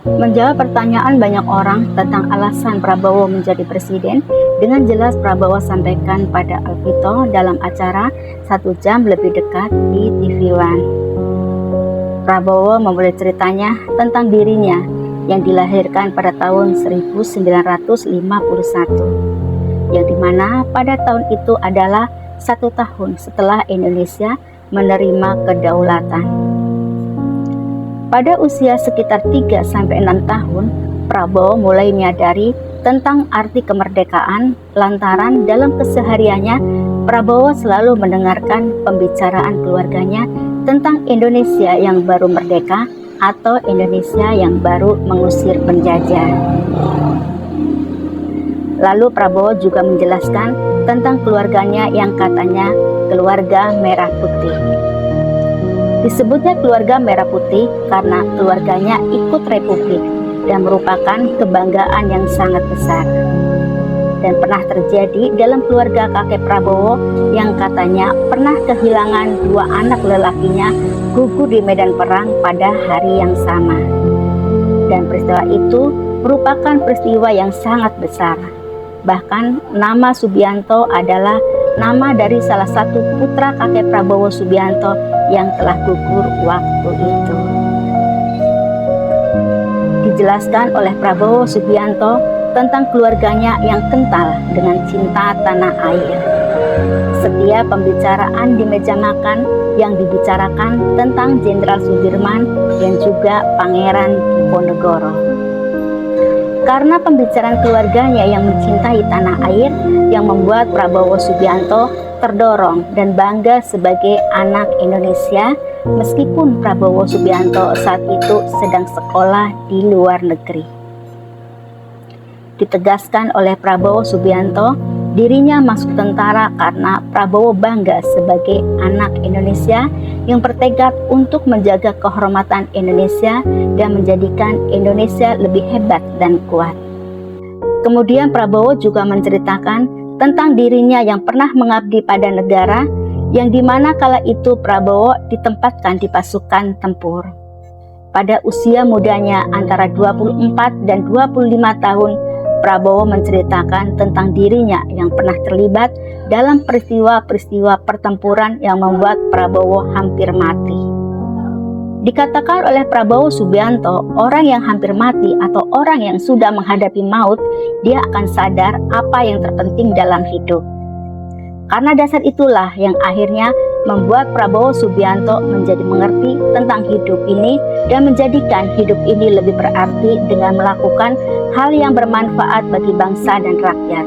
Menjawab pertanyaan banyak orang tentang alasan Prabowo menjadi presiden, dengan jelas Prabowo sampaikan pada Alvito dalam acara 1 jam lebih dekat di TV One. Prabowo memulai ceritanya tentang dirinya yang dilahirkan pada tahun 1951, yang dimana pada tahun itu adalah 1 tahun setelah Indonesia menerima kedaulatan. Pada usia sekitar 3-6 tahun, Prabowo mulai menyadari tentang arti kemerdekaan lantaran dalam kesehariannya Prabowo selalu mendengarkan pembicaraan keluarganya tentang Indonesia yang baru merdeka atau Indonesia yang baru mengusir penjajah. Lalu Prabowo juga menjelaskan tentang keluarganya yang katanya keluarga merah putih. Disebutnya keluarga merah putih karena keluarganya ikut republik dan merupakan kebanggaan yang sangat besar. Dan pernah terjadi dalam keluarga kakek Prabowo yang katanya pernah kehilangan 2 anak lelakinya gugur di medan perang pada hari yang sama. Dan peristiwa itu merupakan peristiwa yang sangat besar. Bahkan nama Subianto adalah nama dari salah satu putra kakek Prabowo Subianto yang telah gugur waktu itu. Dijelaskan oleh Prabowo Subianto tentang keluarganya yang kental dengan cinta tanah air. Setiap pembicaraan di meja makan yang dibicarakan tentang Jenderal Sudirman dan juga Pangeran Diponegoro. Karena pembicaraan keluarganya yang mencintai tanah air yang membuat Prabowo Subianto terdorong dan bangga sebagai anak Indonesia meskipun Prabowo Subianto saat itu sedang sekolah di luar negeri. Ditegaskan oleh Prabowo Subianto, dirinya masuk tentara karena Prabowo bangga sebagai anak Indonesia yang bertekad untuk menjaga kehormatan Indonesia dan menjadikan Indonesia lebih hebat dan kuat. Kemudian Prabowo juga menceritakan tentang dirinya yang pernah mengabdi pada negara, yang dimana kala itu Prabowo ditempatkan di pasukan tempur. Pada usia mudanya antara 24 dan 25 tahun, Prabowo menceritakan tentang dirinya yang pernah terlibat dalam peristiwa-peristiwa pertempuran yang membuat Prabowo hampir mati. Dikatakan oleh Prabowo Subianto, orang yang hampir mati atau orang yang sudah menghadapi maut, dia akan sadar apa yang terpenting dalam hidup. Karena dasar itulah yang akhirnya membuat Prabowo Subianto menjadi mengerti tentang hidup ini dan menjadikan hidup ini lebih berarti dengan melakukan hal yang bermanfaat bagi bangsa dan rakyat.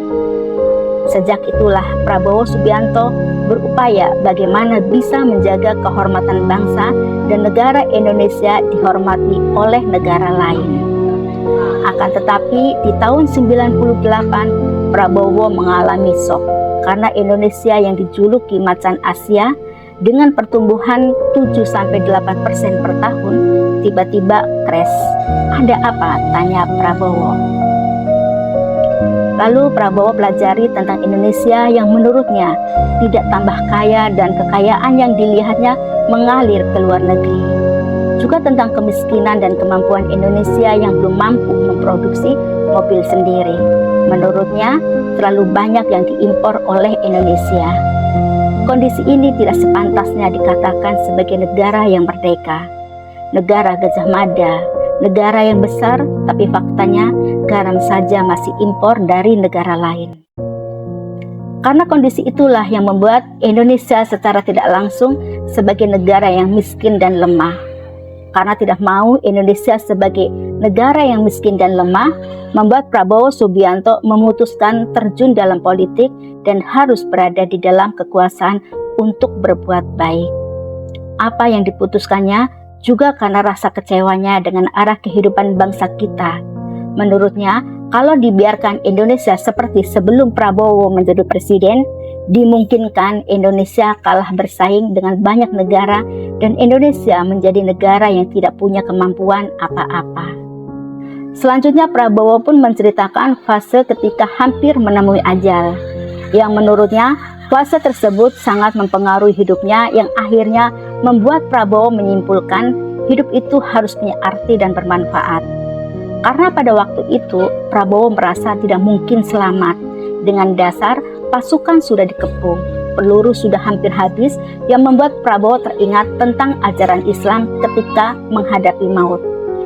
Sejak itulah Prabowo Subianto berupaya bagaimana bisa menjaga kehormatan bangsa dan negara Indonesia dihormati oleh negara lain. Akan tetapi di tahun 98 Prabowo mengalami shock karena Indonesia yang dijuluki macan Asia dengan pertumbuhan 7-8% per tahun tiba-tiba crash. Ada apa? Tanya Prabowo. Lalu Prabowo pelajari tentang Indonesia yang menurutnya tidak tambah kaya dan kekayaan yang dilihatnya mengalir ke luar negeri. Juga tentang kemiskinan dan kemampuan Indonesia yang belum mampu memproduksi mobil sendiri. Menurutnya terlalu banyak yang diimpor oleh Indonesia. Kondisi ini tidak sepantasnya dikatakan sebagai negara yang merdeka, negara Gajah Mada, negara yang besar, tapi faktanya garam saja masih impor dari negara lain. Karena kondisi itulah yang membuat Indonesia secara tidak langsung sebagai negara yang miskin dan lemah. Karena tidak mau Indonesia sebagai negara yang miskin dan lemah, membuat Prabowo Subianto memutuskan terjun dalam politik dan harus berada di dalam kekuasaan untuk berbuat baik. Apa yang diputuskannya juga karena rasa kecewanya dengan arah kehidupan bangsa kita. Menurutnya, kalau dibiarkan Indonesia seperti sebelum Prabowo menjadi presiden, dimungkinkan Indonesia kalah bersaing dengan banyak negara dan Indonesia menjadi negara yang tidak punya kemampuan apa-apa. Selanjutnya Prabowo pun menceritakan fase ketika hampir menemui ajal, yang menurutnya fase tersebut sangat mempengaruhi hidupnya, yang akhirnya membuat Prabowo menyimpulkan hidup itu harus punya arti dan bermanfaat. Karena pada waktu itu Prabowo merasa tidak mungkin selamat dengan dasar pasukan sudah dikepung, peluru sudah hampir habis, yang membuat Prabowo teringat tentang ajaran Islam ketika menghadapi maut.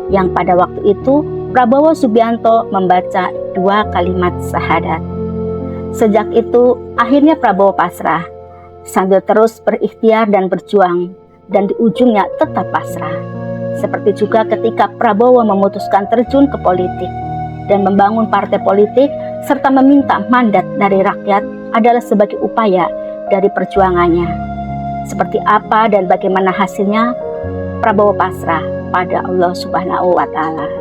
Yang pada waktu itu Prabowo Subianto membaca 2 kalimat syahadat. Sejak itu akhirnya Prabowo pasrah, sambil terus berikhtiar dan berjuang, dan di ujungnya tetap pasrah. Seperti juga ketika Prabowo memutuskan terjun ke politik dan membangun partai politik serta meminta mandat dari rakyat adalah sebagai upaya dari perjuangannya. Seperti apa dan bagaimana hasilnya, Prabowo pasrah pada Allah Subhanahu wa Ta'ala.